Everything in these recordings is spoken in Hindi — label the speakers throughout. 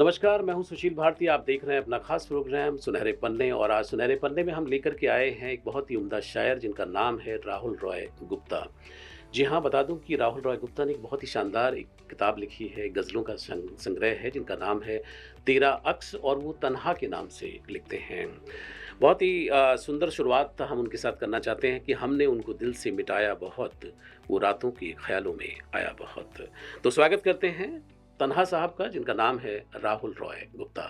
Speaker 1: नमस्कार, मैं हूं सुशील भारती। आप देख रहे हैं अपना खास प्रोग्राम सुनहरे पन्ने और आज सुनहरे पन्ने में हम लेकर के आए हैं एक बहुत ही उम्दा शायर जिनका नाम है राहुल रॉय गुप्ता। जी हाँ, बता दूं कि राहुल रॉय गुप्ता ने एक बहुत ही शानदार एक किताब लिखी है, गज़लों का संग्रह है जिनका नाम है तेरा अक्स और वो तन्हा के नाम से लिखते हैं। बहुत ही सुंदर शुरुआत हम उनके साथ करना चाहते हैं कि हमने उनको दिल से मिटाया बहुत, वो रातों के ख़्यालों में आया बहुत। तो स्वागत करते हैं तन्हा साहब का जिनका नाम है राहुल रॉय गुप्ता।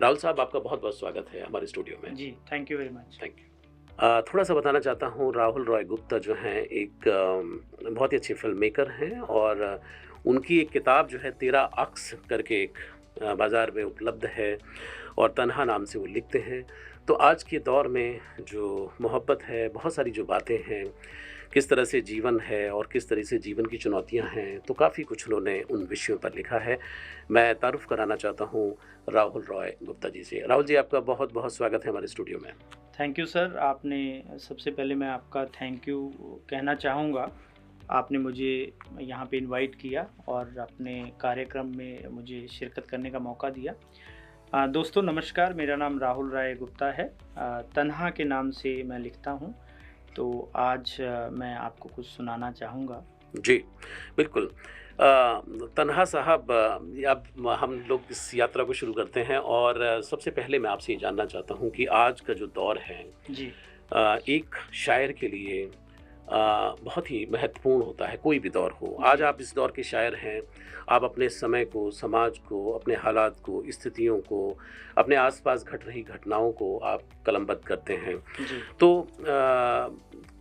Speaker 1: राहुल साहब आपका बहुत-बहुत स्वागत है हमारे स्टूडियो में।
Speaker 2: जी, thank you very much.
Speaker 1: Thank you. थोड़ा-सा बताना चाहता हूँ राहुल रॉय गुप्ता जो हैं एक बहुत ही अच्छे फ़िल्म मेकर हैं और उनकी एक किताब जो है तेरा अक्स करके एक बाज़ार में उपलब्ध है और तन्हा नाम से वो लिखते हैं। तो आज के दौर में जो मोहब्बत है, बहुत सारी जो बातें हैं, किस तरह से जीवन है और किस तरह से जीवन की चुनौतियाँ हैं, तो काफ़ी कुछ उन्होंने उन विषयों पर लिखा है। मैं तारुफ़ कराना चाहता हूँ राहुल रॉय गुप्ता जी से। राहुल जी आपका बहुत-बहुत स्वागत है हमारे स्टूडियो में।
Speaker 2: Thank you sir. आपने सबसे पहले मैं आपका थैंक यू कहना चाहूँगा। आपने मुझे यहाँ पे इनवाइट किया और अपने कार्यक्रम में मुझे शिरकत करने का मौका दिया। दोस्तों नमस्कार, मेरा नाम राहुल राय गुप्ता है। तन्हा के नाम से मैं लिखता हूँ। तो आज मैं आपको कुछ सुनाना चाहूँगा।
Speaker 1: जी, बिल्कुल। तन्हा साहब अब हम लोग इस यात्रा को शुरू करते हैं और सबसे पहले मैं आपसे ये जानना चाहता हूँ कि आज का जो दौर है
Speaker 2: जी,
Speaker 1: एक शायर के लिए बहुत ही महत्वपूर्ण होता है, कोई भी दौर हो। आज
Speaker 2: जी,
Speaker 1: आप इस दौर के शायर हैं, आप अपने समय को, समाज को, अपने हालात को, स्थितियों को, अपने आस-पास घट रही घटनाओं को आप कलमबद्ध करते हैं।
Speaker 2: जी।
Speaker 1: तो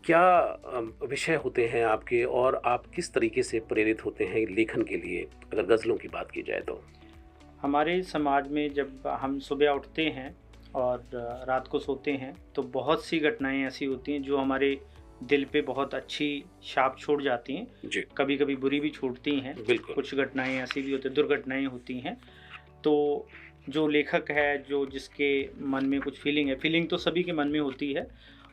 Speaker 1: क्या विषय होते हैं आपके और आप किस तरीके से प्रेरित होते हैं लेखन के लिए, अगर गज़लों की बात की जाए तो?
Speaker 2: हमारे समाज में जब हम सुबह उठते हैं और रात को सोते हैं तो बहुत सी घटनाएं ऐसी होती हैं जो हमारे दिल पे बहुत अच्छी छाप छोड़ जाती हैं।
Speaker 1: जी,
Speaker 2: कभी-कभी बुरी भी छूटती हैं।
Speaker 1: बिल्कुल।
Speaker 2: कुछ घटनाएं ऐसी भी होती हैं, दुर्घटनाएं होती हैं। तो जो लेखक है, जो जिसके मन में कुछ फीलिंग है, फीलिंग तो सभी के मन में होती है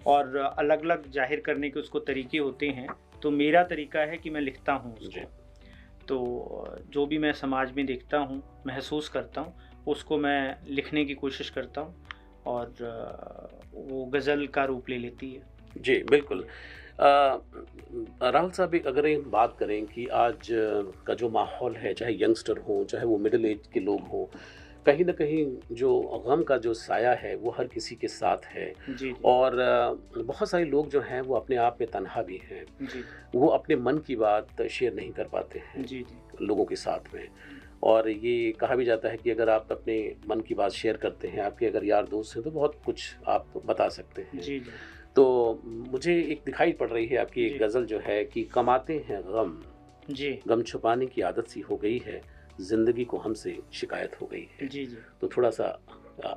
Speaker 2: और अलग-अलग ज़ाहिर करने के उसको तरीके होते हैं। तो मेरा तरीका है कि मैं लिखता हूँ
Speaker 1: जी,
Speaker 2: उसको। तो जो भी मैं समाज में देखता हूँ, महसूस करता हूँ, उसको मैं लिखने की कोशिश करता हूँ और वो गज़ल का रूप ले लेती है।
Speaker 1: जी, बिल्कुल। राहुल साहब एक अगर एक बात करें कि आज का जो माहौल है, चाहे यंगस्टर हों, चाहे वो मिडल एज के लोग हों, कहीं न कहीं जो गम का जो साया है, वो हर किसी के साथ है
Speaker 2: जी, जी।
Speaker 1: और बहुत सारे लोग जो हैं, वो अपने आप में तन्हा भी हैं।
Speaker 2: जी,
Speaker 1: वो अपने मन की बात शेयर नहीं कर पाते हैं
Speaker 2: जी, जी।
Speaker 1: लोगों के साथ में और ये कहा भी जाता है कि अगर आप अपने मन की बात शेयर करते हैं, आपके अगर यार दोस्त हैं, तो बहुत कुछ आप बता सकते हैं।
Speaker 2: जी, जी।
Speaker 1: तो मुझे एक दिखाई पड़ रही है आपकी एक
Speaker 2: जी,
Speaker 1: गज़ल जो है कि कमाते हैं गम,
Speaker 2: जी।
Speaker 1: गम छुपाने की आदत सी हो गई है, ज़िंदगी को हमसे शिकायत हो गई है।
Speaker 2: जी, जी।
Speaker 1: तो थोड़ा-सा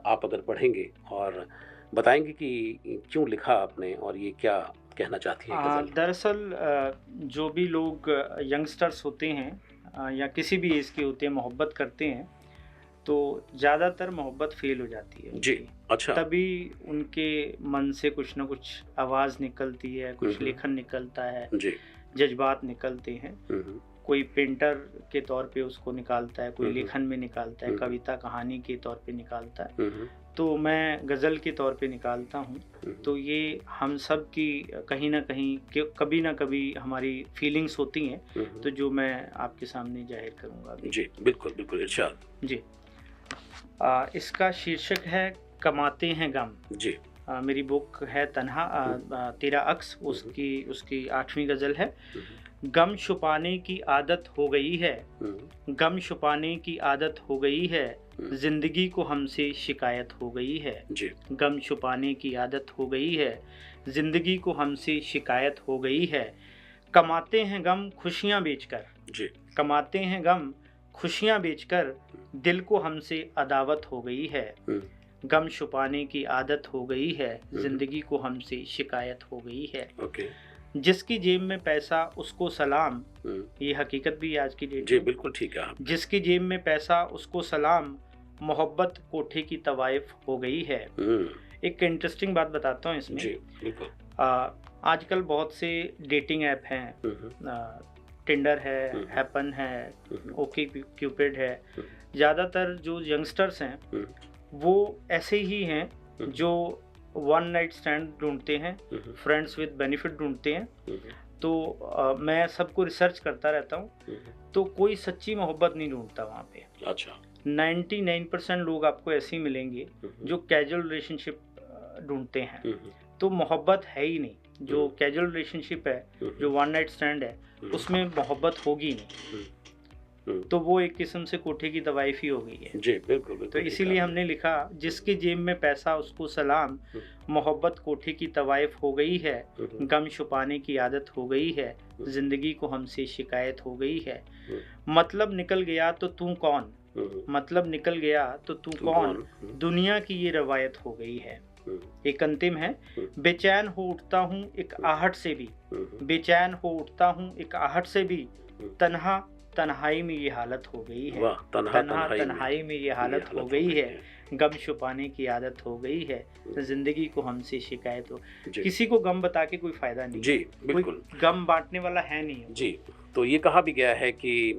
Speaker 1: आप अगर पढ़ेंगे और बताएँगे कि क्यों लिखा आपने और ये क्या कहना चाहती है गज़ल?
Speaker 2: दरअसल जो भी लोग यंगस्टर्स होते हैं या किसी भी एज के होते हैं, मोहब्बत करते हैं, तो ज़्यादातर मोहब्बत फ़ेल हो जाती है
Speaker 1: जी,
Speaker 2: उनकी।
Speaker 1: अच्छा।
Speaker 2: तभी उनके मन से कुछ न कुछ आवाज़ निकलती है,
Speaker 1: हुँ,
Speaker 2: कुछ
Speaker 1: हुँ।
Speaker 2: लेखन निकलता है,
Speaker 1: जी।
Speaker 2: जज़्बात निकलते हैं।
Speaker 1: हुँ, हुँ।
Speaker 2: कोई पेंटर के तौर पे उसको निकालता है, कोई
Speaker 1: हुँ, हुँ।
Speaker 2: लेखन में निकालता है,
Speaker 1: हुँ, हुँ।
Speaker 2: कविता कहानी के तौर पे निकालता है।
Speaker 1: हुँ, हुँ।
Speaker 2: तो मैं गज़ल के तौर पे निकालता हूँ।
Speaker 1: हुँ,
Speaker 2: तो
Speaker 1: हुँ।
Speaker 2: ये हम सब की कहीं न कहीं कभी न कभी हमारी फीलिंग्स होती हैं,
Speaker 1: हुँ, हुँ।
Speaker 2: तो जो मैं आपके सामने ज़ाहिर करूँगा अभी।
Speaker 1: जी, बिल्कुल, बिल्कुल, इरशाद।
Speaker 2: जी। इसका शीर्षक है कमाते हैं गम।
Speaker 1: जी।
Speaker 2: मेरी बुक है तन्हा
Speaker 1: हुँ,
Speaker 2: तेरा अक्स,
Speaker 1: हुँ, हुँ।
Speaker 2: उसकी उसकी 8वीं गज़ल है।
Speaker 1: हुँ, हुँ।
Speaker 2: गम छुपाने की आदत हो गई है,
Speaker 1: हुँ, हुँ।
Speaker 2: गम छुपाने की आदत हो गई है,
Speaker 1: हुँ।
Speaker 2: ज़िंदगी को हमसे शिकायत हो गई है।
Speaker 1: जी।
Speaker 2: गम छुपाने की आदत हो गई है, ज़िंदगी को हमसे शिकायत हो गई है। कमाते हैं गम खुशियाँ बेचकर,
Speaker 1: जी।
Speaker 2: कमाते हैं गम खुशियाँ बेचकर,
Speaker 1: हुँ,
Speaker 2: दिल को हमसे अदावत हो गई है।
Speaker 1: हुँ।
Speaker 2: गम छुपाने की आदत हो गई है,
Speaker 1: हुँ, हुँ।
Speaker 2: ज़िंदगी को हमसे शिकायत हो गई है।
Speaker 1: ओके।
Speaker 2: जिसकी जेब में पैसा उसको सलाम,
Speaker 1: हुँ।
Speaker 2: ये हकीकत भी है आज की डेट
Speaker 1: जी,
Speaker 2: में।
Speaker 1: बिल्कुल ठीक कहा आपने।
Speaker 2: जिसकी जेब में पैसा उसको सलाम, मोहब्बत कोठे की तवाइफ हो गई है।
Speaker 1: हुँ।
Speaker 2: एक इंटरेस्टिंग बात बताता हूँ इसमें।
Speaker 1: जी, बिल्कुल।
Speaker 2: अ, आजकल बहुत से डेटिंग ऐप हैं।
Speaker 1: हुँ, हुँ।
Speaker 2: टिंडर है,
Speaker 1: हुँ, हुँ।
Speaker 2: हैपन है,
Speaker 1: हुँ, हुँ।
Speaker 2: ओके क्यूपिड है।
Speaker 1: हुँ,
Speaker 2: ज़्यादातर जो यंगस्टर्स हैं वो ऐसे ही हैं जो वन नाइट स्टैंड ढूंढते हैं, फ्रेंड्स विद बेनिफिट ढूंढते हैं। तो मैं सबको रिसर्च करता रहता हूँ, तो कोई सच्ची मोहब्बत नहीं ढूंढता वहाँ पे।
Speaker 1: अच्छा।
Speaker 2: 99% लोग आपको ऐसे ही मिलेंगे जो कैजुअल रिलेशनशिप ढूंढते हैं। तो मोहब्बत है ही नहीं। जो कैजुअल रिलेशनशिप है, जो वन नाइट स्टैंड है, उसमें मोहब्बत होगी नहीं। तो वो एक किस्म से कोठे की तवाइफ ही हो गई है।
Speaker 1: जी बिल्कुल बिल्कुल।
Speaker 2: तो इसीलिए हमने लिखा, जिसकी जेब में पैसा उसको सलाम, मोहब्बत कोठे की तवाइफ हो गई है, गम छुपाने की आदत हो गई है, जिंदगी को हमसे शिकायत हो गई है। मतलब निकल गया तो तू कौन, मतलब निकल गया तो तू कौन, दुनिया की ये रवायत हो गई है। एक अंतिम है, बेचैन हो उठता हूँ एक आहट से भी, बेचैन हो उठता हूँ एक आहट से भी, तन्हा तन्हाई में ये हालत हो गई है। तन्हाई में ये हालत हो गई है, गम छुपाने की आदत हो गई है, जिंदगी को हमसे शिकायत हो। किसी को गम बता के कोई फायदा नहीं।
Speaker 1: जी बिल्कुल।
Speaker 2: कोई गम बांटने वाला है नहीं।
Speaker 1: जी, तो ये कहा भी गया है कि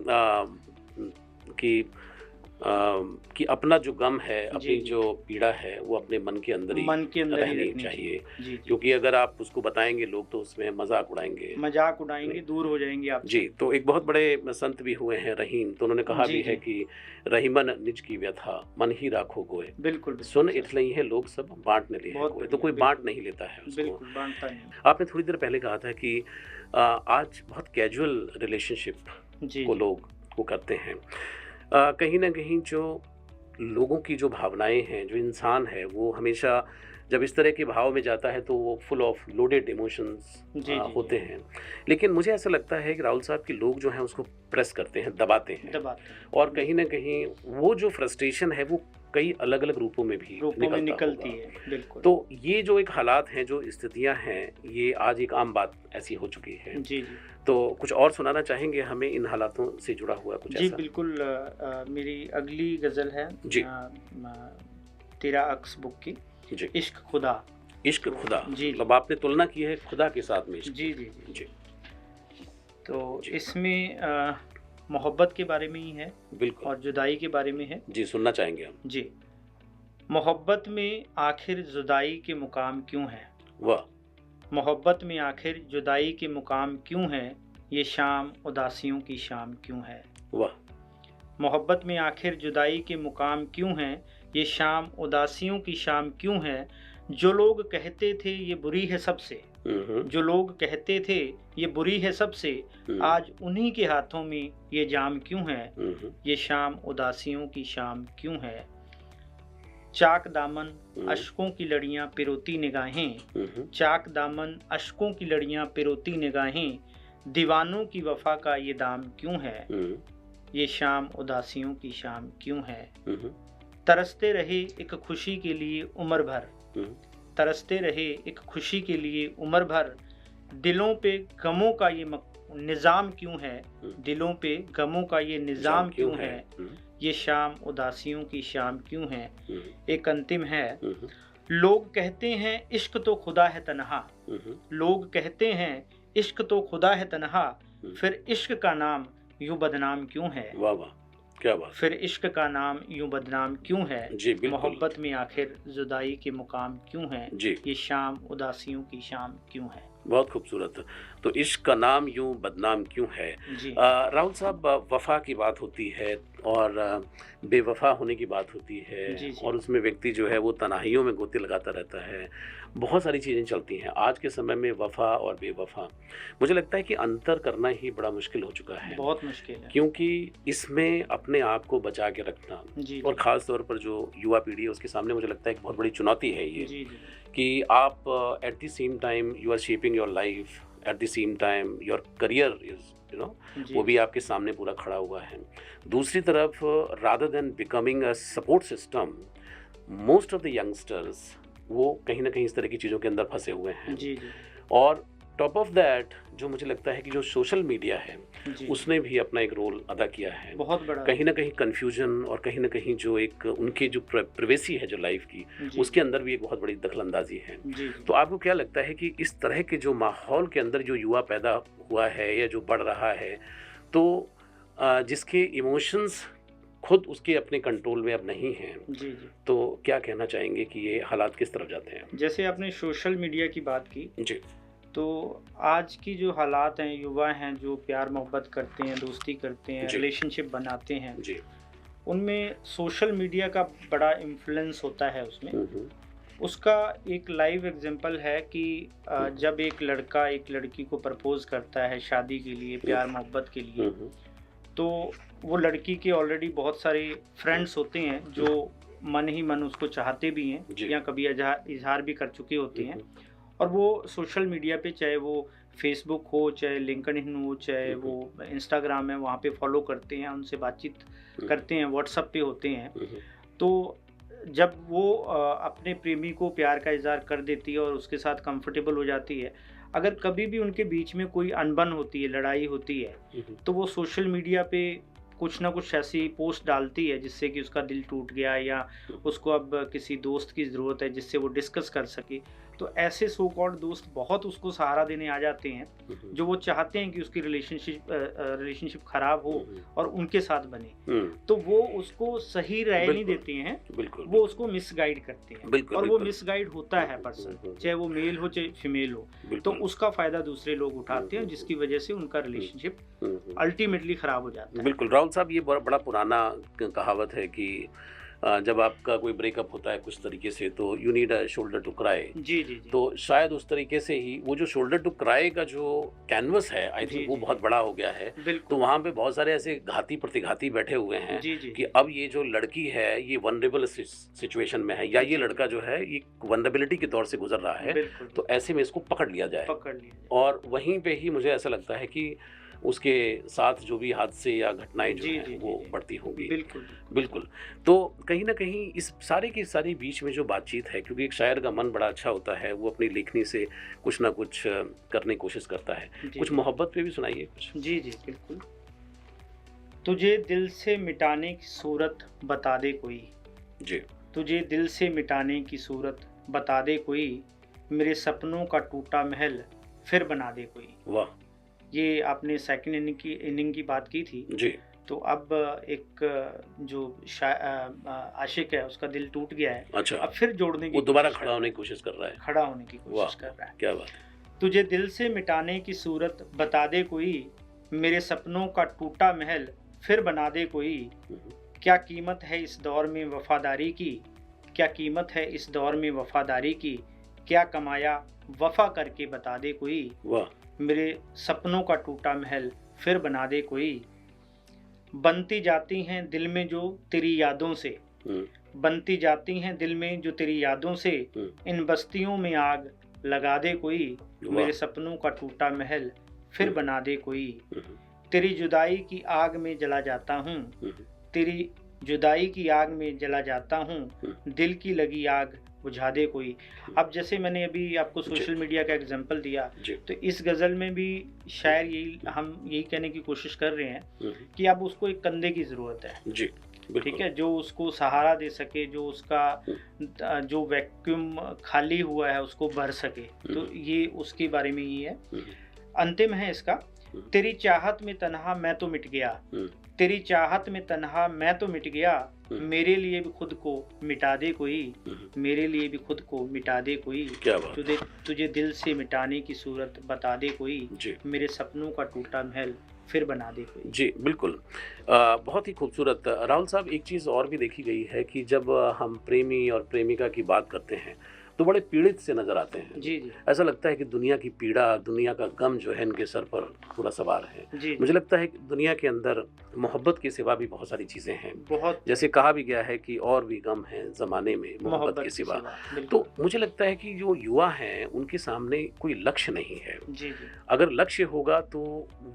Speaker 1: अपना जो गम है, अपनी जो पीड़ा है, वो अपने मन के अंदर ही रहनी चाहिए। क्योंकि अगर आप उसको बताएंगे लोग तो उसमें मजाक उड़ाएंगे,
Speaker 2: दूर हो जाएंगे आप।
Speaker 1: जी, तो एक बहुत बड़े संत भी हुए हैं रहीम, तो उन्होंने कहा भी है कि रहीमन निज की व्यथा मन ही राखो गोए।
Speaker 2: बिल्कुल।
Speaker 1: सुन इसलिए है लोग सब बांटने लिए, तो कोई बांट नहीं लेता है उसको।
Speaker 2: बिल्कुल बांटता नहीं।
Speaker 1: आपने थोड़ी देर पहले कहा था कि आज बहुत कैजुअल रिलेशनशिप को लोग वो करते हैं। कहीं ना कहीं जो लोगों की जो भावनाएं हैं, जो इंसान है, वो हमेशा जब इस तरह के भाव में जाता है तो वो फुल ऑफ लोडेड इमोशंस होते हैं। लेकिन मुझे ऐसा लगता है कि राहुल साहब कि लोग जो हैं उसको प्रेस करते हैं, दबाते हैं। और कहीं ना कहीं वो जो फ्रस्ट्रेशन है वो कई अलग अलग रूपों में भी निकलती है। बिल्कुल। तो ये जो एक हालात हैं, जो स्थितियां हैं, ये आज एक आम बात ऐसी हो चुकी है।
Speaker 2: जी।
Speaker 1: तो कुछ और सुनाना चाहेंगे हमें इन हालातों से जुड़ा हुआ कुछ ऐसा?
Speaker 2: जी बिल्कुल। मेरी अगली गज़ल है
Speaker 1: जी
Speaker 2: तेरा अक्स बुक की, इश्क खुदा।
Speaker 1: इश्क खुदा
Speaker 2: जी।
Speaker 1: मतलब आपने तुलना की है खुदा के साथ में।
Speaker 2: जी जी जी। तो इसमें मोहब्बत के बारे में ही है।
Speaker 1: बिल्कुल।
Speaker 2: और जुदाई के बारे में है।
Speaker 1: जी, सुनना चाहेंगे हम।
Speaker 2: जी। मोहब्बत में आखिर जुदाई के मुकाम क्यों है?
Speaker 1: वाह।
Speaker 2: मोहब्बत में आखिर जुदाई के मुकाम क्यों है, ये शाम उदासियों की शाम क्यों है?
Speaker 1: वाह।
Speaker 2: मोहब्बत में आखिर जुदाई के मुकाम क्यों है, ये शाम उदासियों की शाम क्यों है? जो लोग कहते थे ये बुरी है सबसे, जो लोग कहते थे ये बुरी है सबसे, आज उन्हीं के हाथों में ये जाम क्यों है? ये शाम उदासियों की शाम क्यों है? चाक दामन अश्कों की लड़ियां पिरोती निगाहें, चाक दामन अश्कों की लड़ियां पिरोती निगाहें, दीवानों की वफा का ये दाम क्यों है? ये शाम उदासियों की शाम क्यों है? तरसते रहे एक खुशी के लिए उम्र भर, तरसते रहे एक खुशी के लिए उम्र भर, दिलों पे गमों का ये निज़ाम क्यों है? दिलों पे गमों का ये निज़ाम क्यों है? ये शाम उदासियों की शाम क्यों है? एक अंतिम है, लोग कहते हैं इश्क तो खुदा है तन्हा, लोग कहते हैं इश्क तो खुदा है तन्हा, फिर इश्क का नाम यूं बदनाम क्यों है?
Speaker 1: वाह वाह, क्या बात।
Speaker 2: फिर इश्क का नाम यूं बदनाम क्यों है?
Speaker 1: जी बिल्कुल।
Speaker 2: मोहब्बत में आखिर जुदाई के मुकाम क्यों है?
Speaker 1: जी।
Speaker 2: ये शाम उदासियों की शाम क्यों है?
Speaker 1: बहुत खूबसूरत। तो इश्क का नाम यूं बदनाम क्यों है? राहुल साहब, वफा की बात होती है और बेवफा होने की बात होती है। जी। और उसमें व्यक्ति जो है वो तन्हाइयों में गोते लगाता रहता है, बहुत सारी चीज़ें चलती हैं। आज के समय में वफा और बेवफा, मुझे लगता है कि अंतर करना ही बड़ा मुश्किल हो चुका है।
Speaker 2: बहुत मुश्किल है,
Speaker 1: क्योंकि इसमें अपने आप को बचा के रखना, और ख़ास तौर पर जो युवा पीढ़ी है उसके सामने मुझे लगता है एक बहुत बड़ी चुनौती है ये। जी। कि आप at the same time you are shaping your life, at the same time your career is वो भी आपके सामने पूरा खड़ा हुआ है। दूसरी तरफ, rather than becoming a support system, most of the youngsters वो कहीं ना कहीं इस तरह की चीज़ों के अंदर फंसे हुए हैं। जी। और टॉप ऑफ दैट जो मुझे लगता है कि जो सोशल मीडिया है उसने भी अपना एक रोल अदा किया है, बहुत बड़ा। कहीं ना कहीं कन्फ्यूजन और कहीं ना कहीं जो एक उनके जो प्राइवेसी है जो लाइफ की, उसके अंदर भी एक बहुत बड़ी दखलंदाजी है। तो आपको क्या लगता है कि इस तरह के जो माहौल के अंदर जो युवा पैदा हुआ है या जो बढ़ रहा है, तो जिसके इमोशंस खुद उसके अपने कंट्रोल में अब नहीं हैं,
Speaker 2: जी, जी।
Speaker 1: तो क्या कहना चाहेंगे कि ये हालात किस तरफ जाते हैं?
Speaker 2: जैसे आपने सोशल मीडिया की बात की,
Speaker 1: जी,
Speaker 2: तो आज की जो हालात हैं, युवा हैं जो प्यार मोहब्बत करते हैं, दोस्ती करते हैं,
Speaker 1: जी।
Speaker 2: रिलेशनशिप बनाते हैं,
Speaker 1: जी।
Speaker 2: उनमें सोशल मीडिया का बड़ा इन्फ्लुएंस होता है उसमें।
Speaker 1: हुँ।
Speaker 2: उसका एक लाइव एग्जांपल है कि जब एक लड़का एक लड़की को प्रपोज़ करता है शादी के लिए, प्यार मोहब्बत के लिए,
Speaker 1: हुँ।
Speaker 2: तो वो लड़की के ऑलरेडी बहुत सारे फ्रेंड्स होते हैं जो मन ही मन उसको चाहते भी हैं
Speaker 1: जी।
Speaker 2: या कभी इज़हार भी कर चुके होते हैं।
Speaker 1: हुँ।
Speaker 2: और वो सोशल मीडिया पे, चाहे वो फेसबुक हो, चाहे लिंक्डइन हो, चाहे वो इंस्टाग्राम है, वहाँ पे फॉलो करते हैं, उनसे बातचीत करते हैं, व्हाट्सएप पे होते हैं। तो जब वो अपने प्रेमी को प्यार का इज़हार कर देती है और उसके साथ कंफर्टेबल हो जाती है, अगर कभी भी उनके बीच में कोई अनबन होती है, लड़ाई होती है, तो वो सोशल मीडिया पे कुछ ना कुछ ऐसी पोस्ट डालती है जिससे कि उसका दिल टूट गया या उसको अब किसी दोस्त की ज़रूरत है जिससे वो डिस्कस कर सके। तो ऐसे सो कॉल्ड दोस्त बहुत उसको सहारा देने आ जाते हैं, जो वो चाहते हैं कि उसकी रिलेशनशिप खराब हो और उनके साथ बने। तो वो उसको सही राय नहीं
Speaker 1: बिल्कुल।
Speaker 2: देते हैं,
Speaker 1: बिल्कुल।
Speaker 2: वो उसको मिसगाइड करते हैं।
Speaker 1: बिल्कुल,
Speaker 2: और वो
Speaker 1: बिल्कुल।
Speaker 2: मिसगाइड होता है पर्सन, चाहे वो मेल हो चाहे फीमेल हो, तो
Speaker 1: बिल्कुल।
Speaker 2: उसका फ़ायदा दूसरे लोग उठाते हैं जिसकी वजह से उनका रिलेशनशिप अल्टीमेटली खराब हो जाता है।
Speaker 1: बिल्कुल, राहुल साहब, ये बड़ा पुराना कहावत है कि जब आपका कोई ब्रेकअप होता है कुछ तरीके से, तो you need a shoulder to cry.
Speaker 2: जी, जी, जी।
Speaker 1: तो शायद उस तरीके से ही वो जो शोल्डर टू क्राई का जो कैनवस है, आई
Speaker 2: जी,
Speaker 1: थिंक वो
Speaker 2: जी,
Speaker 1: बहुत बड़ा हो गया है। तो
Speaker 2: बिल्कुल।
Speaker 1: वहाँ पे बहुत सारे ऐसे घाती प्रतिघाती बैठे हुए हैं
Speaker 2: जी, जी,
Speaker 1: कि
Speaker 2: जी।
Speaker 1: अब ये जो लड़की है ये वनरेबल सिचुएशन में है, या ये लड़का जो है ये वनरेबिलिटी के दौर से गुजर रहा है,
Speaker 2: बिल्कुल,
Speaker 1: तो ऐसे में इसको पकड़ लिया जाए।
Speaker 2: पकड़ लिया जाए।
Speaker 1: और वहीं पे ही मुझे ऐसा लगता है कि उसके साथ जो भी हादसे या घटनाएं जो
Speaker 2: जी,
Speaker 1: हैं
Speaker 2: जी,
Speaker 1: वो
Speaker 2: जी, जी।
Speaker 1: बढ़ती होंगी।
Speaker 2: बिल्कुल।
Speaker 1: बिल्कुल। तो कहीं न कहीं इस सारे के सारे बीच में जो बातचीत है, क्योंकि एक शायर का मन बड़ा अच्छा होता है, वो अपनी लेखनी से कुछ ना कुछ करने की कोशिश करता है।
Speaker 2: जी,
Speaker 1: कुछ
Speaker 2: जी।
Speaker 1: मोहब्बत पे भी सुनाइए कुछ।
Speaker 2: जी, जी, बिल्कुल। तुझे दिल से मिटाने की सूरत बता दे कोई,
Speaker 1: जी।
Speaker 2: तुझे दिल से मिटाने की सूरत बता दे कोई, मेरे सपनों का टूटा महल फिर बना दे कोई।
Speaker 1: वाह!
Speaker 2: ये आपने सेकंड इनिंग की बात की थी।
Speaker 1: जी।
Speaker 2: तो अब एक जो आशिक है उसका दिल टूट गया है,
Speaker 1: अच्छा।
Speaker 2: अब फिर जोड़ने की
Speaker 1: वो दोबारा
Speaker 2: कोशिश कर
Speaker 1: खड़ा
Speaker 2: रहा
Speaker 1: होने
Speaker 2: है,
Speaker 1: की कोशिश कर रहा है।
Speaker 2: खड़ा होने की
Speaker 1: वाह!
Speaker 2: कोशिश कर रहा है।
Speaker 1: क्या बात है।
Speaker 2: तुझे दिल से मिटाने की सूरत बता दे कोई, मेरे सपनों का टूटा महल फिर बना दे कोई।
Speaker 1: हुँ।
Speaker 2: क्या कीमत है इस दौर में वफादारी की, क्या कीमत है इस दौर में वफादारी की, क्या कमाया वफा करके बता दे कोई,
Speaker 1: वाह!
Speaker 2: मेरे सपनों का टूटा महल फिर बना दे कोई। बनती जाती हैं दिल में जो तेरी यादों से,
Speaker 1: हुँ।
Speaker 2: बनती जाती हैं दिल में जो तेरी यादों से,
Speaker 1: हुँ।
Speaker 2: इन बस्तियों में आग लगा दे कोई,
Speaker 1: वाह!
Speaker 2: मेरे सपनों का टूटा महल फिर बना दे कोई।
Speaker 1: हुँ।
Speaker 2: तेरी जुदाई की आग में जला जाता हूँ,
Speaker 1: हुँ।
Speaker 2: तेरी जुदाई की आग में जला जाता हूँ, दिल की लगी आग बुझा दे कोई। अब जैसे मैंने अभी आपको सोशल मीडिया का एग्जांपल दिया,
Speaker 1: जी।
Speaker 2: तो इस गज़ल में भी शायर हम यही कहने की कोशिश कर रहे हैं
Speaker 1: हुँ।
Speaker 2: कि अब उसको एक कंधे की ज़रूरत है,
Speaker 1: जी। बिल्कुल।
Speaker 2: ठीक है? जो उसको सहारा दे सके, जो उसका जो वैक्यूम खाली हुआ है उसको भर सके, तो ये उसके बारे में ही है।
Speaker 1: हुँ।
Speaker 2: अंतिम है इसका, तेरी चाहत में तन्हा मैं तो मिट गया,
Speaker 1: हुँ।
Speaker 2: तेरी चाहत में तन्हा मैं तो मिट गया,
Speaker 1: हुँ।
Speaker 2: मेरे लिए भी खुद को मिटा दे कोई,
Speaker 1: हुँ।
Speaker 2: मेरे लिए भी खुद को मिटा दे कोई।
Speaker 1: क्या बात है।
Speaker 2: तुझे दिल से मिटाने की सूरत बता दे कोई,
Speaker 1: जी।
Speaker 2: मेरे सपनों का टूटा महल फिर बना दे कोई।
Speaker 1: जी, बिल्कुल। बहुत ही खूबसूरत। राहुल साहब, एक चीज़ और भी देखी गई है कि जब हम प्रेमी और प्रेमिका की बात करते हैं, तो बड़े पीड़ित से नज़र आते हैं।
Speaker 2: जी, जी।
Speaker 1: ऐसा लगता है कि दुनिया की पीड़ा, दुनिया का गम जो है इनके सर पर पूरा सवार है।
Speaker 2: जी,
Speaker 1: मुझे लगता है कि दुनिया के अंदर मोहब्बत के सिवा भी बहुत सारी चीज़ें हैं।
Speaker 2: बहुत
Speaker 1: जैसे कहा भी गया है कि और भी गम है ज़माने में मोहब्बत के सिवा। तो मुझे लगता है कि जो युवा हैं उनके सामने कोई लक्ष्य नहीं है।
Speaker 2: जी, जी।
Speaker 1: अगर लक्ष्य होगा तो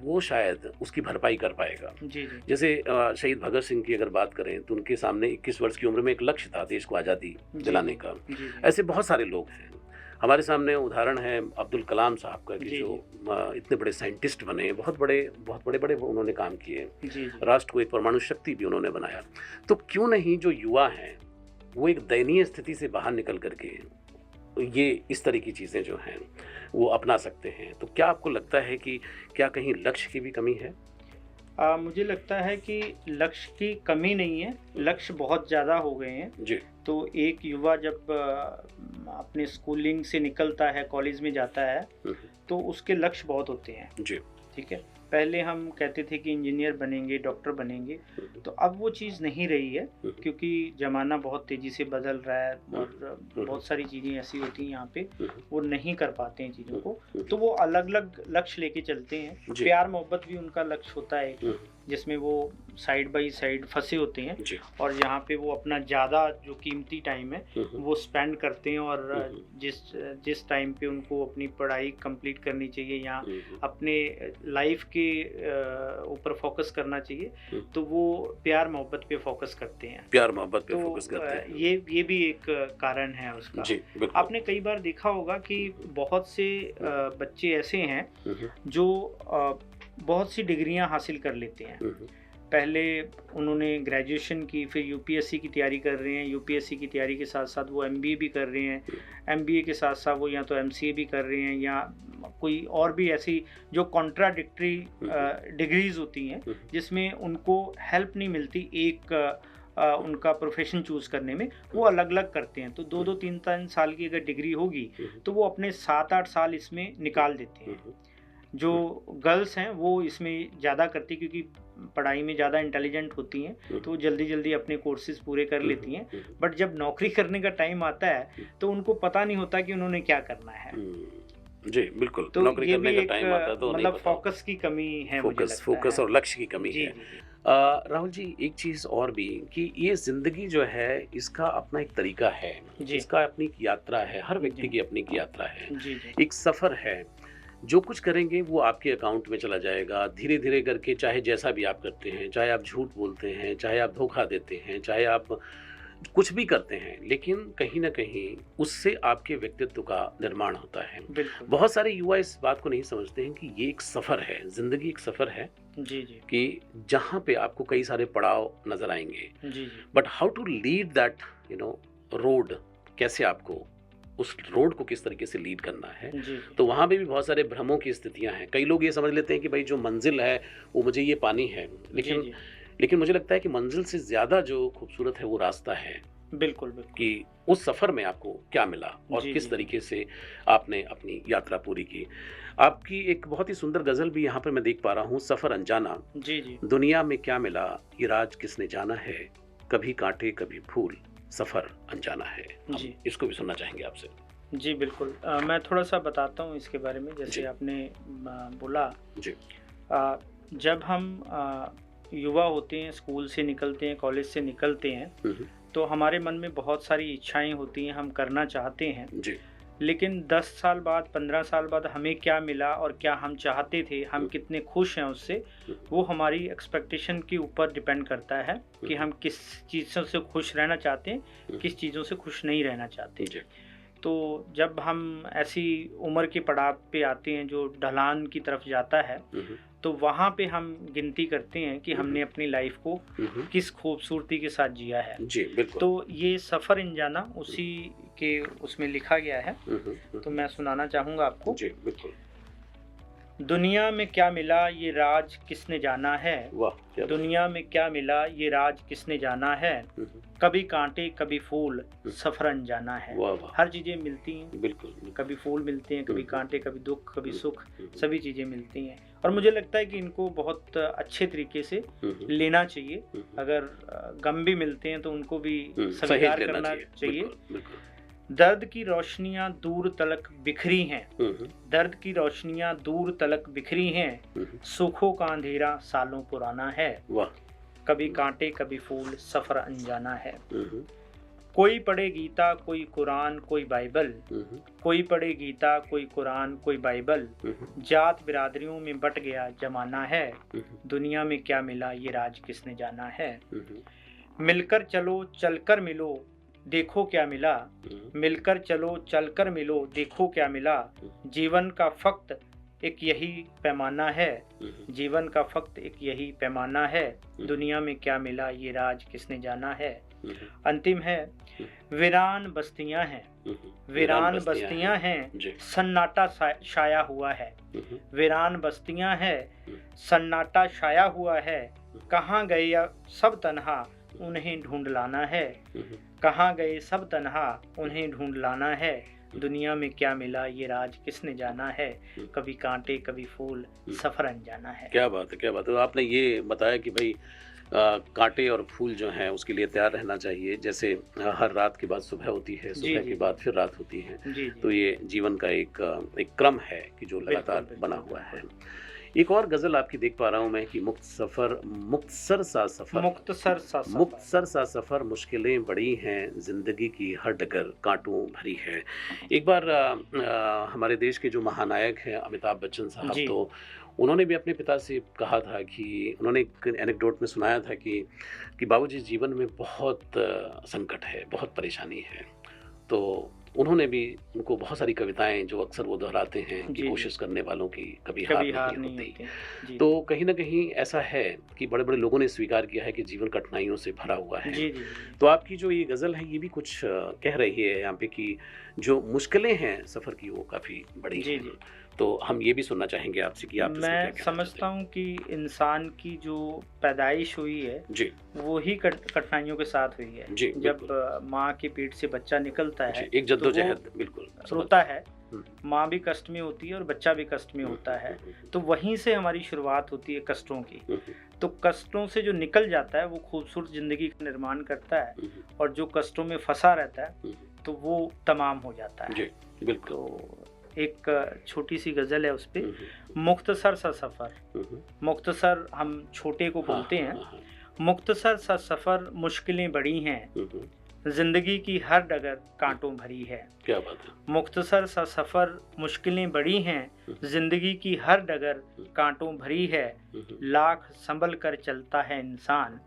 Speaker 1: वो शायद उसकी भरपाई कर पाएगा।
Speaker 2: जी, जी।
Speaker 1: जैसे शहीद भगत सिंह की अगर बात करें तो उनके सामने 21 वर्ष की उम्र में एक लक्ष्य था देश को आज़ादी दिलाने का।
Speaker 2: जी, जी।
Speaker 1: ऐसे बहुत सारे लोग हैं। हमारे सामने उदाहरण है अब्दुल कलाम साहब का कि
Speaker 2: जी,
Speaker 1: जो इतने बड़े साइंटिस्ट बने, बहुत बड़े उन्होंने काम किए।
Speaker 2: जी, जी।
Speaker 1: राष्ट्र को एक परमाणु शक्ति भी उन्होंने बनाया। तो क्यों नहीं जो युवा हैं वो एक दयनीय स्थिति से बाहर निकल करके ये इस तरह की चीज़ें जो हैं वो अपना सकते हैं? तो क्या आपको लगता है कि क्या कहीं लक्ष्य की भी कमी है?
Speaker 2: मुझे लगता है कि लक्ष्य की कमी नहीं है, लक्ष्य बहुत ज़्यादा हो गए हैं।
Speaker 1: जी।
Speaker 2: तो एक युवा जब अपने स्कूलिंग से निकलता है, कॉलेज में जाता है,
Speaker 1: हुँ,
Speaker 2: तो उसके लक्ष्य बहुत होते हैं,
Speaker 1: जी।
Speaker 2: ठीक है? पहले हम कहते थे कि इंजीनियर बनेंगे, डॉक्टर बनेंगे,
Speaker 1: हुँ,
Speaker 2: तो अब वो चीज़ नहीं रही है,
Speaker 1: हुँ,
Speaker 2: क्योंकि ज़माना बहुत तेज़ी से बदल रहा है
Speaker 1: हुँ,
Speaker 2: और
Speaker 1: हुँ,
Speaker 2: बहुत सारी चीज़ें ऐसी होती हैं यहाँ पे,
Speaker 1: हुँ,
Speaker 2: वो नहीं कर पाते हैं चीज़ों को,
Speaker 1: हुँ,
Speaker 2: तो वो अलग-अलग लक्ष्य लेके चलते हैं।
Speaker 1: जी।
Speaker 2: प्यार-मोहब्बत भी उनका लक्ष्य होता है एक,
Speaker 1: हुँ,
Speaker 2: जिसमें वो साइड बाय साइड फँसे होते हैं
Speaker 1: जी।
Speaker 2: और यहाँ पे वो अपना ज़्यादा जो कीमती टाइम है,
Speaker 1: हुँ, हुँ,
Speaker 2: वो स्पेंड करते हैं और
Speaker 1: हुँ,
Speaker 2: जिस जिस टाइम पे उनको अपनी पढ़ाई कंप्लीट करनी चाहिए या
Speaker 1: हुँ,
Speaker 2: अपने लाइफ के ऊपर फोकस करना चाहिए,
Speaker 1: हुँ।
Speaker 2: तो वो प्यार मोहब्बत पे फोकस करते हैं।
Speaker 1: प्यार-मोहब्बत पे
Speaker 2: तो
Speaker 1: फ़ोकस करते हैं।
Speaker 2: ये भी एक कारण है उसका।
Speaker 1: जी, बिल्कुल।
Speaker 2: आपने कई बार देखा होगा कि बहुत से बच्चे ऐसे हैं
Speaker 1: हुँ, हुँ,
Speaker 2: जो बहुत सी डिग्रियां हासिल कर लेते हैं।
Speaker 1: हुँ, हुँ,
Speaker 2: पहले उन्होंने ग्रेजुएशन की, फिर यूपीएससी की तैयारी कर रहे हैं, यूपीएससी की तैयारी के साथ-साथ वो एमबीए भी कर रहे हैं, एमबीए के साथ-साथ वो या तो एमसीए भी कर रहे हैं या कोई और भी ऐसी जो कॉन्ट्राडिक्टरी डिग्रीज़ होती हैं,
Speaker 1: हुँ,
Speaker 2: जिसमें उनको हेल्प नहीं मिलती एक उनका प्रोफ़ेशन चूज़ करने में, वो अलग-अलग करते हैं। तो 2-2 3-3 साल की अगर डिग्री होगी,
Speaker 1: हुँ,
Speaker 2: तो वो अपने 7-8 साल इसमें निकाल देते
Speaker 1: हुँ,
Speaker 2: हैं।
Speaker 1: हुँ,
Speaker 2: जो गर्ल्स हैं वो इसमें ज़्यादा करती, क्योंकि पढ़ाई में ज़्यादा इंटेलिजेंट होती हैं,
Speaker 1: हुँ,
Speaker 2: तो वो जल्दी-जल्दी अपने कोर्सेज़ पूरे कर
Speaker 1: हुँ,
Speaker 2: लेती हैं।
Speaker 1: हुँ,
Speaker 2: बट जब नौकरी करने का टाइम आता है, तो उनको पता नहीं होता कि उन्होंने क्या करना है।
Speaker 1: हुँ। जी, बिल्कुल।
Speaker 2: तो
Speaker 1: नौकरी
Speaker 2: ये
Speaker 1: करने
Speaker 2: भी
Speaker 1: का
Speaker 2: एक
Speaker 1: टाइम आता है तो नहीं
Speaker 2: मतलब
Speaker 1: पता होता।
Speaker 2: फ़ोकस की कमी है, मुझे
Speaker 1: फ़ोकस
Speaker 2: लगता
Speaker 1: फ़ोकस
Speaker 2: है।
Speaker 1: और लक्ष्य की कमी
Speaker 2: जी,
Speaker 1: है।
Speaker 2: जी, जी।
Speaker 1: राहुल जी, एक चीज़ और भी कि ये ज़िंदगी जो है इसका अपना एक तरीका है,
Speaker 2: जी।
Speaker 1: इसका अपनी एक यात्रा है, हर व्यक्ति
Speaker 2: जी।
Speaker 1: की अपनी एक यात्रा है,
Speaker 2: जी, जी।
Speaker 1: एक सफ़र है। जो कुछ करेंगे वो आपके अकाउंट में चला जाएगा, धीरे-धीरे करके चाहे जैसा भी आप करते हैं, चाहे आप झूठ बोलते हैं, चाहे आप धोखा देते हैं, चाहे आप कुछ भी करते हैं, लेकिन कहीं न कहीं उससे आपके व्यक्तित्व का निर्माण होता है।
Speaker 2: बिल्कुल।
Speaker 1: बहुत सारे युवा इस बात को नहीं समझते हैं कि ये एक सफ़र है, ज़िंदगी एक सफ़र है
Speaker 2: जी, जी।
Speaker 1: कि जहाँ पे आपको कई सारे पड़ाव नज़र आएँगे।
Speaker 2: जी, जी।
Speaker 1: But how to lead that road, कैसे आपको उस रोड को किस तरीके से लीड करना है,
Speaker 2: जी, जी।
Speaker 1: तो वहाँ पे भी बहुत सारे भ्रमों की स्थितियाँ हैं। कई लोग ये समझ लेते हैं कि भाई जो मंज़िल है, वो मुझे ये पानी है।
Speaker 2: जी,
Speaker 1: लेकिन
Speaker 2: जी।
Speaker 1: लेकिन मुझे लगता है कि मंज़िल से ज़्यादा जो खूबसूरत है वो रास्ता है
Speaker 2: बिल्कुल, बिल्कुल।
Speaker 1: कि उस सफ़र में आपको क्या मिला और
Speaker 2: जी,
Speaker 1: किस
Speaker 2: जी, जी।
Speaker 1: तरीके से आपने अपनी यात्रा पूरी की। आपकी एक बहुत ही सुंदर ग़ज़ल भी यहाँ पे मैं देख पा रहा हूँ, सफ़र अनजाना।
Speaker 2: जी, जी।
Speaker 1: दुनिया में क्या मिला, ये राज किसने जाना है, कभी कांटे कभी फूल, सफ़र अनजाना है। हम
Speaker 2: जी।
Speaker 1: इसको भी सुनना चाहेंगे आपसे।
Speaker 2: जी, बिल्कुल। मैं थोड़ा-सा बताता हूँ इसके बारे में,
Speaker 1: जी।
Speaker 2: जैसे आपने बोला
Speaker 1: जी।
Speaker 2: जब हम युवा होते हैं, स्कूल से निकलते हैं, कॉलेज से निकलते हैं,
Speaker 1: हुँ, हुँ।
Speaker 2: तो हमारे मन में बहुत सारी इच्छाएँ होती हैं, हम करना चाहते हैं।
Speaker 1: जी।
Speaker 2: लेकिन 10 साल बाद, 15 साल बाद हमें क्या मिला और क्या हम चाहते थे, हम कितने खुश हैं उससे, वो हमारी एक्सपेक्टेशन के ऊपर डिपेंड करता है कि हम किस चीज़ों से खुश रहना चाहते हैं, किस चीज़ों से खुश नहीं रहना चाहते।
Speaker 1: जी।
Speaker 2: तो जब हम ऐसी उम्र के पड़ाव पे आते हैं जो ढलान की तरफ जाता है,
Speaker 1: हुँ, हुँ।
Speaker 2: तो वहाँ पे हम गिनती करते हैं कि हमने अपनी लाइफ को
Speaker 1: हुँ, हुँ।
Speaker 2: किस खूबसूरती के साथ जिया है।
Speaker 1: जी, बिल्कुल।
Speaker 2: तो ये सफ़र अनजाना उसी के उसमें लिखा गया है,
Speaker 1: हुँ, हुँ, हुँ।
Speaker 2: तो मैं सुनाना चाहूँगा आपको।
Speaker 1: जी, बिल्कुल।
Speaker 2: दुनिया में क्या मिला ये राज किसने जाना है,
Speaker 1: वाह! क्या बात है।
Speaker 2: दुनिया में क्या मिला ये राज किसने जाना है,
Speaker 1: हुँ, हुँ।
Speaker 2: कभी कांटे कभी फूल, सफ़र अनजाना है।
Speaker 1: वाह, वाह!
Speaker 2: हर चीज़ें मिलती हैं,
Speaker 1: बिल्कुल, बिल्कुल।
Speaker 2: कभी फूल मिलते हैं, कभी कांटे, कभी दुःख, कभी सुख,
Speaker 1: हुँ,
Speaker 2: सभी चीज़ें मिलती हैं। और मुझे लगता है कि इनको बहुत अच्छे तरीके से
Speaker 1: हुँ, हुँ।
Speaker 2: लेना चाहिए।
Speaker 1: हुँ, हुँ।
Speaker 2: अगर गम भी मिलते हैं तो उनको भी
Speaker 1: सहेज
Speaker 2: स्वीकार
Speaker 1: लेना
Speaker 2: करना
Speaker 1: चाहिए।
Speaker 2: चाहिए।
Speaker 1: बिल्कुल, बिल्कुल।
Speaker 2: दर्द की रोशनियाँ दूर तलक बिखरी हैं,
Speaker 1: हुँ, हुँ।
Speaker 2: दर्द की रोशनियाँ दूर तलक बिखरी हैं,
Speaker 1: हुँ, हुँ।
Speaker 2: सुखों का अंधेरा सालों पुराना है,
Speaker 1: वाह!
Speaker 2: कभी कांटे कभी फूल, सफ़र अनजाना है।
Speaker 1: हुँ, हुँ।
Speaker 2: कोई पढ़े गीता, कोई कुरान, कोई बाइबल,
Speaker 1: हुँ, हुँ।
Speaker 2: कोई पढ़े गीता, कोई कुरान, कोई बाइबल,
Speaker 1: हुँ, हुँ।
Speaker 2: जात बिरादरियों में बट गया जमाना है,
Speaker 1: हुँ, हुँ।
Speaker 2: दुनिया में क्या मिला ये राज किसने जाना है।
Speaker 1: हुँ, हुँ।
Speaker 2: मिलकर चलो चलकर मिलो, देखो क्या मिला,
Speaker 1: हुँ,
Speaker 2: मिलकर चलो चलकर मिलो, देखो क्या मिला, जीवन का फ़क्त एक यही पैमाना है,
Speaker 1: हुँ।
Speaker 2: जीवन का फ़क्त एक यही पैमाना है, दुनिया में क्या मिला ये राज किसने जाना है। अंतिम है, वीरान बस्तियां हैं, वीरान बस्तियां हैं,
Speaker 1: जी।
Speaker 2: सन्नाटा छाया हुआ है, वीरान बस्तियां हैं, सन्नाटा छाया हुआ है, कहाँ गए सब तन्हा उन्हें ढूंढ लाना है, कहाँ गए सब तन्हा उन्हें ढूंढ लाना है, दुनिया में क्या मिला ये राज किसने जाना है, कभी कांटे कभी फूल सफर अनजाना है।
Speaker 1: क्या बात है, क्या बात है। तो आपने ये बताया कि भाई कांटे और फूल जो हैं उसके लिए तैयार रहना चाहिए। जैसे हर रात के बाद सुबह होती है, सुबह के बाद फिर रात होती है। तो ये जीवन का एक क्रम है कि जो लगातार बना हुआ है। एक और गजल आपकी देख पा रहा हूं मैं कि मुख्तसर सा सफर मुश्किलें बड़ी हैं, जिंदगी की हर डगर कांटों भरी है। एक बार हमारे देश के जो महानायक हैं अमिताभ बच्चन साहब, तो उन्होंने भी अपने पिता से कहा था कि उन्होंने एक एनेक्डोट में सुनाया था कि बाबूजी जीवन में बहुत संकट है, बहुत परेशानी है। तो उन्होंने भी उनको बहुत सारी कविताएं जो अक्सर वो दोहराते हैं कि कोशिश करने वालों की कभी हार नहीं होती। तो कहीं ना कहीं ऐसा है कि बड़े बड़े लोगों ने स्वीकार किया है कि जीवन कठिनाइयों से भरा हुआ है। तो आपकी जो ये गज़ल है ये भी कुछ कह रही है यहाँ पे कि जो मुश्किलें हैं सफ़र की वो काफ़ी बड़ी हैं। तो हम ये भी सुनना चाहेंगे आपसे कि आप
Speaker 2: मैं समझता हूँ कि इंसान की जो पैदाइश हुई है जी, वो ही कठिनाइयों के साथ हुई है जी। जब माँ की पेट से बच्चा निकलता है एक जद्दोजहद बिल्कुल होता है, माँ भी कष्ट में होती है और बच्चा भी कष्ट में होता है। तो वहीं से हमारी शुरुआत होती है कष्टों की। तो कष्टों से जो निकल जाता है वो खूबसूरत जिंदगी का निर्माण करता है, और जो कष्टों में फंसा रहता है तो वो तमाम हो जाता है जी, बिल्कुल। तो एक छोटी सी गजल है उस पे, मुख्तसर सा सफर, मुख्तसर हम छोटे को बोलते हैं, मुख्तसर सा सफर मुश्किलें बड़ी हैं, जिंदगी की हर डगर कांटों भरी है। क्या बात है। मुख्तसर सा सफर मुश्किलें बड़ी हैं, जिंदगी की हर डगर कांटों भरी है, लाख संभल कर चलता है इंसान,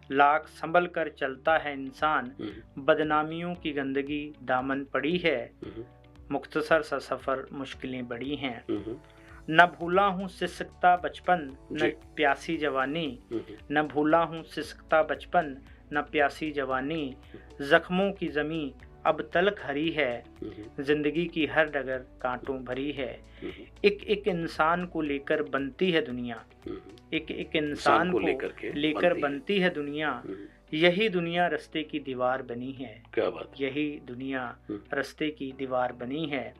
Speaker 2: लाख संभल कर चलता है इंसान, बदनामियों की गंदगी दामन पड़ी है, मुख्तसर सा सफर मुश्किलें बड़ी हैं, न भूला हूँ सिसकता बचपन न प्यासी जवानी, न भूला हूँ सिसकता बचपन न प्यासी जवानी, जख्मों की जमी अब तलख हरी है, जिंदगी की हर डगर कांटों भरी है। एक एक इंसान को लेकर बनती है दुनिया, एक एक इंसान को लेकर बनती है दुनिया, यही दुनिया रस्ते की दीवार बनी है। क्या बात। यही दुनिया रस्ते की दीवार बनी है।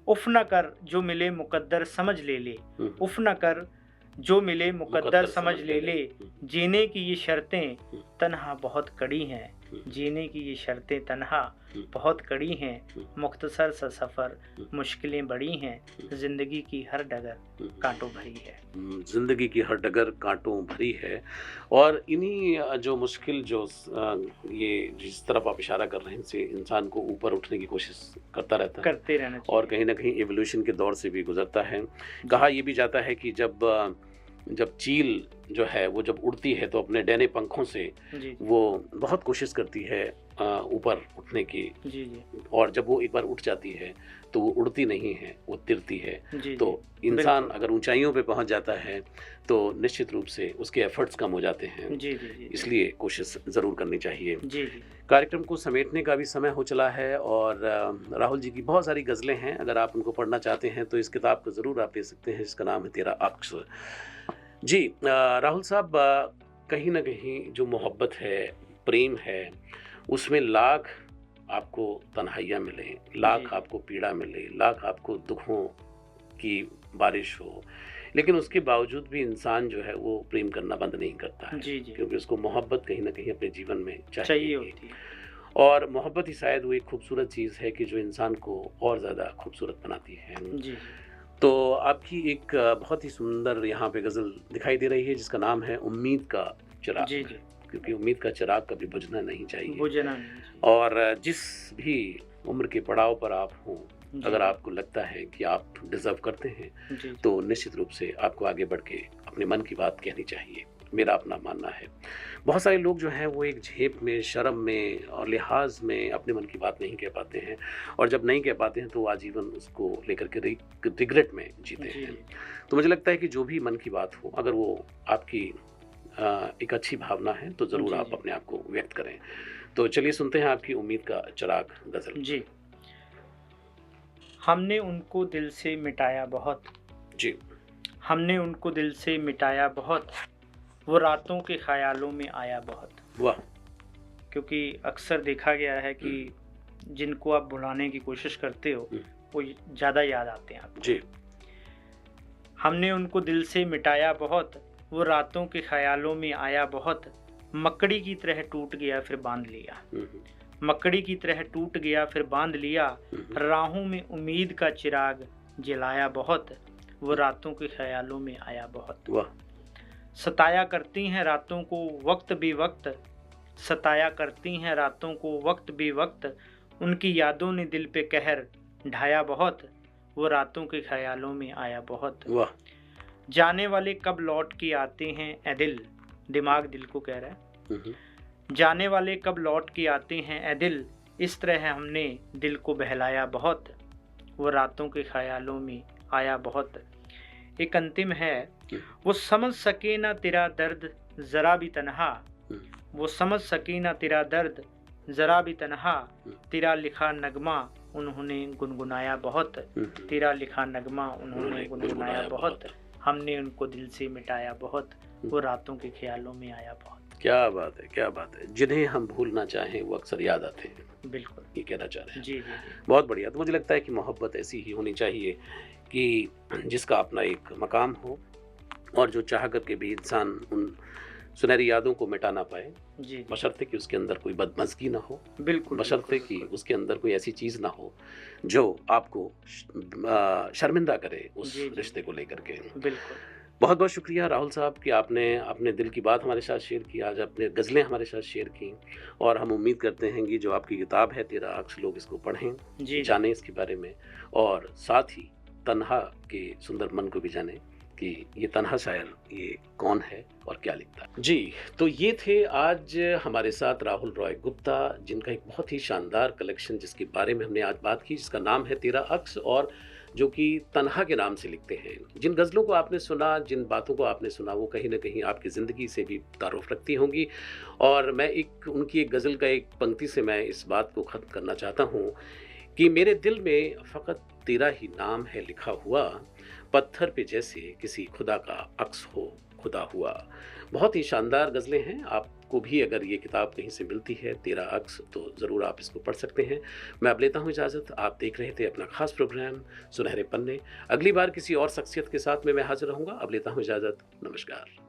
Speaker 2: उफ न कर जो मिले मुकद्दर समझ ले ले, उफ न कर जो मिले मुकद्दर समझ ले ले, जीने की ये शर्तें तन्हा बहुत कड़ी हैं, जीने की ये शर्तें तन्हा बहुत कड़ी हैं, मुख्तसर सा सफ़र मुश्किलें बड़ी हैं, ज़िंदगी की हर डगर कांटों भरी है।
Speaker 1: ज़िंदगी की हर डगर कांटों भरी है। और इन्हीं जो मुश्किल जो ये जिस तरफ आप इशारा कर रहे हैं इनसे इंसान को ऊपर उठने की कोशिश करता रहता है,
Speaker 2: करते रहना चाहिए,
Speaker 1: और कहीं ना कहीं एवोल्यूशन के दौर से भी गुजरता है। कहा यह भी जाता है कि जब चील जो है वो जब उड़ती है तो अपने डैने पंखों से वो बहुत कोशिश करती है ऊपर उठने की जी। और जब वो एक बार उठ जाती है तो वो उड़ती नहीं है, वो तिरती है जी। तो इंसान अगर ऊंचाइयों पे पहुंच जाता है तो निश्चित रूप से उसके एफर्ट्स कम हो जाते हैं जी। इसलिए कोशिश ज़रूर करनी चाहिए जी। कार्यक्रम को समेटने का भी समय हो चला है, और राहुल जी की बहुत सारी गज़लें हैं, अगर आप उनको पढ़ना चाहते हैं तो इस किताब को ज़रूर आप ले सकते हैं, जिसका नाम है तेरा अक्स जी। राहुल साहब, कहीं ना कहीं जो मोहब्बत है, प्रेम है, उसमें लाख आपको तन्हाइयाँ मिले, लाख आपको पीड़ा मिले, लाख आपको दुखों की बारिश हो, लेकिन उसके बावजूद भी इंसान जो है वो प्रेम करना बंद नहीं करता है जी। क्योंकि उसको मोहब्बत कहीं ना कहीं अपने जीवन में चाहिए होती है, और मोहब्बत ही शायद वो एक खूबसूरत चीज़ है कि जो इंसान को और ज़्यादा खूबसूरत बनाती है जी। तो आपकी एक बहुत ही सुंदर यहाँ पे गज़ल दिखाई दे रही है जिसका नाम है उम्मीद का चिराग जी। क्योंकि उम्मीद का चिराग कभी बुझना नहीं चाहिए, और जिस भी उम्र के पड़ाव पर आप हों, अगर आपको लगता है कि आप डिज़र्व करते हैं तो निश्चित रूप से आपको आगे बढ़ के अपने मन की बात कहनी चाहिए, मेरा अपना मानना है। बहुत सारे लोग जो हैं वो एक झेप में, शर्म में और लिहाज में अपने मन की बात नहीं कह पाते हैं, और जब नहीं कह पाते हैं तो आजीवन उसको लेकर के रिग्रेट में जीते हैं। तो मुझे लगता है कि जो भी मन की बात हो, अगर वो आपकी एक अच्छी भावना है तो ज़रूर आप अपने आप को व्यक्त करें। तो चलिए सुनते हैं आपकी उम्मीद का चिराग गज़ल।
Speaker 2: जी। हमने उनको दिल से मिटाया बहुत,
Speaker 1: जी।
Speaker 2: हमने उनको दिल से मिटाया बहुत, वो रातों के ख़यालों में आया बहुत।
Speaker 1: वाह!
Speaker 2: क्योंकि अक्सर देखा गया है कि जिनको आप भुलाने की कोशिश करते हो, वो ज़्यादा याद आते हैं आपको।
Speaker 1: जी।
Speaker 2: हमने उनको दिल से मिटाया बहुत, वो रातों के ख़यालों में आया बहुत, मकड़ी की तरह टूट गया फिर बांध लिया। मकड़ी की तरह टूट गया फिर बांध लिया, राहों में उम्मीद का चिराग जलाया बहुत, वो रातों के ख़यालों में आया बहुत।
Speaker 1: वाह!
Speaker 2: सताया करती हैं रातों को वक्त बे वक्त, सताया करती हैं रातों को वक्त बे वक्त, उनकी यादों ने दिल पे कहर ढाया बहुत, वो रातों के ख़यालों में आया बहुत।
Speaker 1: वाह!
Speaker 2: जाने वाले कब लौट के आते हैं ए दिल, दिमाग दिल को कह रहा है, जाने वाले कब लौट के आते हैं ए दिल, इस तरह हमने दिल को बहलाया बहुत, वो रातों के ख़यालों में आया बहुत। एक अंतिम है, वो समझ सके ना तेरा दर्द ज़रा भी तन्हा, वो समझ सके ना तेरा दर्द ज़रा भी तन्हा, तेरा लिखा नगमा उन्होंने गुनगुनाया बहुत, तेरा लिखा नगमा उन्होंने गुनगुनाया बहुत, हमने उनको दिल से मिटाया बहुत, वो रातों के ख्यालों में आया बहुत।
Speaker 1: क्या बात है, क्या बात है। जिन्हें हम भूलना चाहें वो अक्सर याद आते हैं।
Speaker 2: बिल्कुल,
Speaker 1: ये कहना चाह रहे हैं।
Speaker 2: जी, जी, जी।
Speaker 1: बहुत बढ़िया। तो मुझे लगता है कि मोहब्बत ऐसी ही होनी चाहिए कि जिसका अपना एक मकाम हो और जो चाह कर के भी इंसान उन सुनहरी यादों को मिटा ना पाए,
Speaker 2: जी,
Speaker 1: बशर्ते कि उसके अंदर कोई बदमज़गी ना हो,
Speaker 2: बिल्कुल,
Speaker 1: बशर्ते कि उसके अंदर कोई ऐसी चीज़ ना हो जो आपको शर्मिंदा करे उस
Speaker 2: जी, जी।
Speaker 1: रिश्ते को लेकर के।
Speaker 2: बिल्कुल।
Speaker 1: बहुत बहुत शुक्रिया राहुल साहब कि आपने अपने दिल की बात हमारे साथ शेयर की, आज अपने गज़लें हमारे साथ शेयर की और हम उम्मीद करते हैं कि जो आपकी किताब है तेरा अक्स, लोग इसको पढ़ें,
Speaker 2: जी,
Speaker 1: जानें इसके बारे में और साथ ही तन्हा के सुंदर मन को भी जानें कि ये तन्हा शायर ये कौन है और क्या लिखता है। जी, तो ये थे आज हमारे साथ राहुल रॉय गुप्ता, जिनका एक बहुत ही शानदार कलेक्शन जिसके बारे में हमने आज बात की, जिसका नाम है तेरा अक्स और जो कि तन्हा के नाम से लिखते हैं। जिन गज़लों को आपने सुना, जिन बातों को आपने सुना, वो कहीं ना कहीं आपकी ज़िंदगी से भी तारुफ रखती होंगी और मैं उनकी एक गज़ल का एक पंक्ति से मैं इस बात को ख़त्म करना चाहता हूँ कि मेरे दिल में फ़कत तेरा ही नाम है लिखा हुआ, पत्थर पे जैसे किसी खुदा का अक्स हो खुदा हुआ। बहुत ही शानदार गज़लें हैं। आपको भी अगर ये किताब कहीं से मिलती है तेरा अक्स, तो ज़रूर आप इसको पढ़ सकते हैं। मैं अब लेता हूँ इजाज़त। आप देख रहे थे अपना ख़ास प्रोग्राम सुनहरे पन्ने। अगली बार किसी और शख्सियत के साथ में मैं हाज़िर रहूँगा। अब लेता हूँ इजाज़त। नमस्कार।